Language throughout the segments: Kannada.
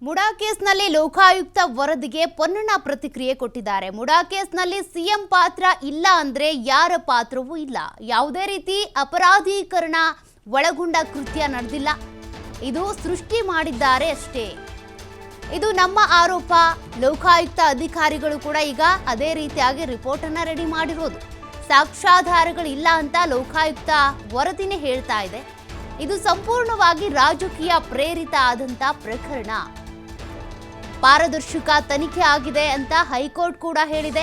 ಮುಡಾ ಕೇಸ್ನಲ್ಲಿ ಲೋಕಾಯುಕ್ತ ವರದಿಗೆ ಪೊನ್ನಣ್ಣ ಪ್ರತಿಕ್ರಿಯೆ ಕೊಟ್ಟಿದ್ದಾರೆ. ಮುಡಾ ಕೇಸ್ನಲ್ಲಿ ಸಿಎಂ ಪಾತ್ರ ಇಲ್ಲ ಅಂದ್ರೆ ಯಾರ ಪಾತ್ರವೂ ಇಲ್ಲ. ಯಾವುದೇ ರೀತಿ ಅಪರಾಧೀಕರಣ ಒಳಗೊಂಡ ಕೃತ್ಯ ನಡೆದಿಲ್ಲ. ಇದು ಸೃಷ್ಟಿ ಮಾಡಿದ್ದಾರೆ ಅಷ್ಟೇ. ಇದು ನಮ್ಮ ಆರೋಪ. ಲೋಕಾಯುಕ್ತ ಅಧಿಕಾರಿಗಳು ಕೂಡ ಈಗ ಅದೇ ರೀತಿಯಾಗಿ ರಿಪೋರ್ಟ್ ಅನ್ನ ರೆಡಿ ಮಾಡಿರೋದು. ಸಾಕ್ಷ್ಯಾಧಾರಗಳು ಇಲ್ಲ ಅಂತ ಲೋಕಾಯುಕ್ತ ವರದಿನೇ ಹೇಳ್ತಾ ಇದೆ. ಇದು ಸಂಪೂರ್ಣವಾಗಿ ರಾಜಕೀಯ ಪ್ರೇರಿತ ಆದಂತ ಪ್ರಕರಣ. ಪಾರದರ್ಶಕ ತನಿಖೆ ಆಗಿದೆ ಅಂತ ಹೈಕೋರ್ಟ್ ಕೂಡ ಹೇಳಿದೆ.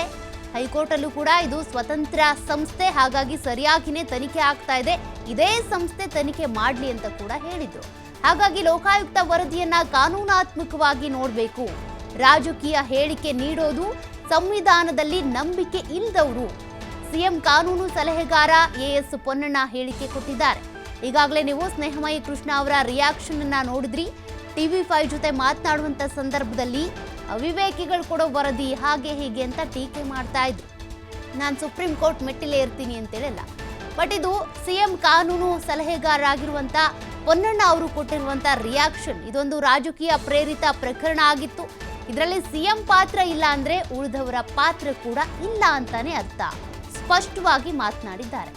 ಹೈಕೋರ್ಟ್ ಅಲ್ಲೂ ಕೂಡ ಇದು ಸ್ವತಂತ್ರ ಸಂಸ್ಥೆ, ಹಾಗಾಗಿ ಸರಿಯಾಗಿನೇ ತನಿಖೆ ಆಗ್ತಾ ಇದೆ. ಇದೇ ಸಂಸ್ಥೆ ತನಿಖೆ ಮಾಡಲಿ ಅಂತ ಕೂಡ ಹೇಳಿದ್ರು. ಹಾಗಾಗಿ ಲೋಕಾಯುಕ್ತ ವರದಿಯನ್ನ ಕಾನೂನಾತ್ಮಕವಾಗಿ ನೋಡಬೇಕು. ರಾಜಕೀಯ ಹೇಳಿಕೆ ನೀಡೋದು ಸಂವಿಧಾನದಲ್ಲಿ ನಂಬಿಕೆ ಇಲ್ಲದವರು. ಸಿಎಂ ಕಾನೂನು ಸಲಹೆಗಾರ ಎಎಸ್ ಪೊನ್ನಣ್ಣ ಹೇಳಿಕೆ ಕೊಟ್ಟಿದ್ದಾರೆ. ಈಗಾಗಲೇ ನೀವು ಸ್ನೇಹಮಯಿ ಕೃಷ್ಣ ಅವರ ರಿಯಾಕ್ಷನ್ ಅನ್ನ ನೋಡಿದ್ರಿ. TV5 ಜೊತೆ ಮಾತನಾಡುವಂತ ಸಂದರ್ಭದಲ್ಲಿ ಅವಿವೇಕಿಗಳು ಕೊಡೋ ವರದಿ ಹಾಗೆ ಹೀಗೆ ಅಂತ ಟೀಕೆ ಮಾಡ್ತಾ ಇದ್ರು. ನಾನು ಸುಪ್ರೀಂ ಕೋರ್ಟ್ ಮೆಟ್ಟಿಲೇ ಇರ್ತೀನಿ ಅಂತೇಳಿಲ್ಲ. ಬಟ್ ಇದು ಸಿಎಂ ಕಾನೂನು ಸಲಹೆಗಾರರಾಗಿರುವಂತ ಪೊನ್ನಣ್ಣ ಅವರು ಕೊಟ್ಟಿರುವಂತ ರಿಯಾಕ್ಷನ್. ಇದೊಂದು ರಾಜಕೀಯ ಪ್ರೇರಿತ ಪ್ರಕರಣ ಆಗಿತ್ತು. ಇದರಲ್ಲಿ ಸಿಎಂ ಪಾತ್ರ ಇಲ್ಲ ಅಂದ್ರೆ ಉಳಿದವರ ಪಾತ್ರ ಕೂಡ ಇಲ್ಲ ಅಂತಾನೆ ಅರ್ಥ. ಸ್ಪಷ್ಟವಾಗಿ ಮಾತನಾಡಿದ್ದಾರೆ.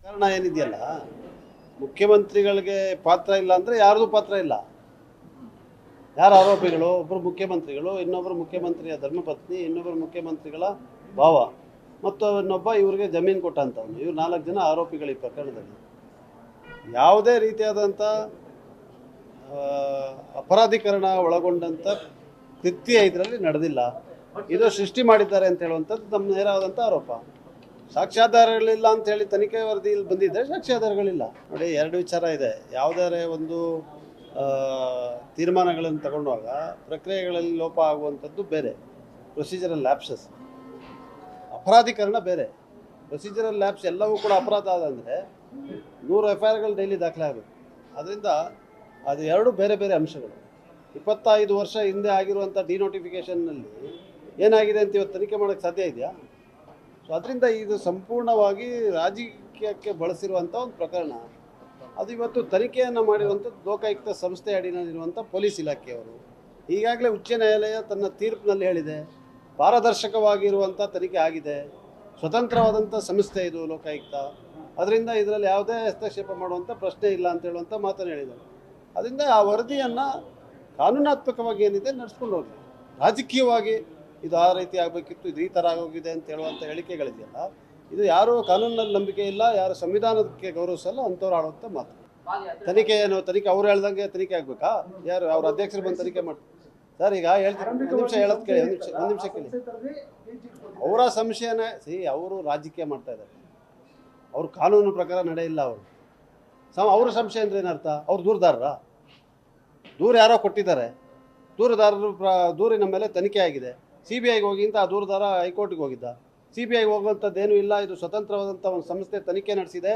ಕಾರಣ ಏನಿದೆಯಲ್ಲ, ಮುಖ್ಯಮಂತ್ರಿಗಳಿಗೆ ಪಾತ್ರ ಇಲ್ಲ ಅಂದರೆ ಯಾರ್ದು ಪಾತ್ರ ಇಲ್ಲ. ಯಾರು ಆರೋಪಿಗಳು? ಒಬ್ಬರು ಮುಖ್ಯಮಂತ್ರಿಗಳು, ಇನ್ನೊಬ್ಬರು ಮುಖ್ಯಮಂತ್ರಿಯ ಧರ್ಮಪತ್ನಿ, ಇನ್ನೊಬ್ಬರು ಮುಖ್ಯಮಂತ್ರಿಗಳ ಭಾವ, ಮತ್ತು ಇನ್ನೊಬ್ಬ ಇವ್ರಿಗೆ ಜಮೀನು ಕೊಟ್ಟಂಥವ್ನು. ಇವ್ರು 4 ಜನ ಆರೋಪಿಗಳು ಈ ಪ್ರಕರಣದಲ್ಲಿ. ಯಾವುದೇ ರೀತಿಯಾದಂಥ ಅಪರಾಧೀಕರಣ ಒಳಗೊಂಡಂಥ ಕೃತ್ಯ ಇದರಲ್ಲಿ ನಡೆದಿಲ್ಲ. ಇದು ಸೃಷ್ಟಿ ಮಾಡಿದ್ದಾರೆ ಅಂತ ಹೇಳುವಂಥದ್ದು ನಮ್ಮ ನೇರವಾದಂಥ ಆರೋಪ. ಸಾಕ್ಷ್ಯಾಧಾರಗಳಿಲ್ಲ ಅಂತ ಹೇಳಿ ತನಿಖೆ ವರದಿಯಲ್ಲಿ ಬಂದಿದ್ದರೆ ಸಾಕ್ಷ್ಯಾಧಾರಗಳಿಲ್ಲ. ನೋಡಿ, 2 ವಿಚಾರ ಇದೆ. ಯಾವುದಾದ್ರೆ ಒಂದು ತೀರ್ಮಾನಗಳನ್ನು ತಗೊಂಡಾಗ ಪ್ರಕ್ರಿಯೆಗಳಲ್ಲಿ ಲೋಪ ಆಗುವಂಥದ್ದು ಬೇರೆ, ಪ್ರೊಸೀಜರಲ್ ಲ್ಯಾಪ್ಸಸ್. ಅಪರಾಧೀಕರಣ ಬೇರೆ. ಪ್ರೊಸೀಜರಲ್ ಲ್ಯಾಪ್ಸ್ ಎಲ್ಲವೂ ಕೂಡ ಅಪರಾಧ ಆದಂದರೆ 100 FIRಗಳು ಡೈಲಿ ದಾಖಲೆ ಆಗಬೇಕು. ಅದರಿಂದ ಅದು 2 ಬೇರೆ ಬೇರೆ ಅಂಶಗಳು. 25 ವರ್ಷ ಹಿಂದೆ ಆಗಿರುವಂಥ ಡಿನೋಟಿಫಿಕೇಷನ್ನಲ್ಲಿ ಏನಾಗಿದೆ ಅಂತ ಇವತ್ತು ತನಿಖೆ ಮಾಡೋಕ್ಕೆ ಸಾಧ್ಯ ಇದೆಯಾ? ಸೊ ಅದರಿಂದ ಇದು ಸಂಪೂರ್ಣವಾಗಿ ರಾಜಕೀಯಕ್ಕೆ ಬಳಸಿರುವಂಥ ಒಂದು ಪ್ರಕರಣ. ಅದು ಇವತ್ತು ತನಿಖೆಯನ್ನು ಮಾಡಿರುವಂಥದ್ದು ಲೋಕಾಯುಕ್ತ ಸಂಸ್ಥೆ ಅಡಿನಲ್ಲಿರುವಂಥ ಪೊಲೀಸ್ ಇಲಾಖೆಯವರು. ಈಗಾಗಲೇ ಉಚ್ಚ ನ್ಯಾಯಾಲಯ ತನ್ನ ತೀರ್ಪಿನಲ್ಲಿ ಹೇಳಿದೆ, ಪಾರದರ್ಶಕವಾಗಿರುವಂಥ ತನಿಖೆ ಆಗಿದೆ, ಸ್ವತಂತ್ರವಾದಂಥ ಸಂಸ್ಥೆ ಇದು ಲೋಕಾಯುಕ್ತ. ಅದರಿಂದ ಇದರಲ್ಲಿ ಯಾವುದೇ ಹಸ್ತಕ್ಷೇಪ ಮಾಡುವಂಥ ಪ್ರಶ್ನೆ ಇಲ್ಲ ಅಂತ ಹೇಳುವಂಥ ಮಾತನ್ನು ಹೇಳಿದ್ದಾರೆ. ಅದರಿಂದ ಆ ವರದಿಯನ್ನು ಕಾನೂನಾತ್ಮಕವಾಗಿ ಏನಿದೆ ನಡೆಸ್ಕೊಂಡು ಹೋಗಿ, ರಾಜಕೀಯವಾಗಿ ಇದು ಆ ರೀತಿ ಆಗಬೇಕಿತ್ತು, ಇದು ಈ ಥರ ಆಗೋಗಿದೆ ಅಂತ ಹೇಳುವಂಥ ಹೇಳಿಕೆಗಳಿದೆಯಲ್ಲ, ಇದು ಯಾರು ಕಾನೂನಿನಲ್ಲಿ ನಂಬಿಕೆ ಇಲ್ಲ, ಯಾರು ಸಂವಿಧಾನಕ್ಕೆ ಗೌರವಿಸಲ್ಲ ಅಂಥವ್ರು ಆಡುವಂಥ ಮಾತು. ತನಿಖೆ ಏನು? ತನಿಖೆ ಅವ್ರು ಹೇಳ್ದಂಗೆ ತನಿಖೆ ಆಗಬೇಕಾ? ಯಾರು ಅವ್ರ ಅಧ್ಯಕ್ಷರು ಬಂದು ತನಿಖೆ ಮಾಡ್ತಾರೆ? ಸರ್, ಈಗ ಹೇಳ್ತೀನಿ, ಒಂದು ನಿಮಿಷ ಹೇಳೋದು ಕೇಳಿ, ಒಂದು ನಿಮಿಷ ಕೇಳಿ. ಅವರ ಸಂಶಯನೇ ಅವರು ರಾಜಕೀಯ ಮಾಡ್ತಾ ಇದ್ದಾರೆ. ಅವ್ರ ಕಾನೂನು ಪ್ರಕಾರ ನಡೆಯಿಲ್ಲ. ಅವ್ರ ಸಂಶಯ ಅಂದರೆ ಏನರ್ಥ? ಅವ್ರು ದೂರದಾರರ? ದೂರ ಯಾರೋ ಕೊಟ್ಟಿದ್ದಾರೆ, ದೂರದಾರರು ದೂರಿನ ಮೇಲೆ ತನಿಖೆ ಆಗಿದೆ. CBIಗೆ ಹೋಗಿಂತ ಆ ದೂರದಾರ ಹೈಕೋರ್ಟ್ಗೆ ಹೋಗಿದ್ದ. CBIಗೆ ಹೋಗುವಂಥದ್ದೇನೂ ಇಲ್ಲ. ಇದು ಸ್ವತಂತ್ರವಾದಂಥ ಒಂದು ಸಂಸ್ಥೆ ತನಿಖೆ ನಡೆಸಿದೆ,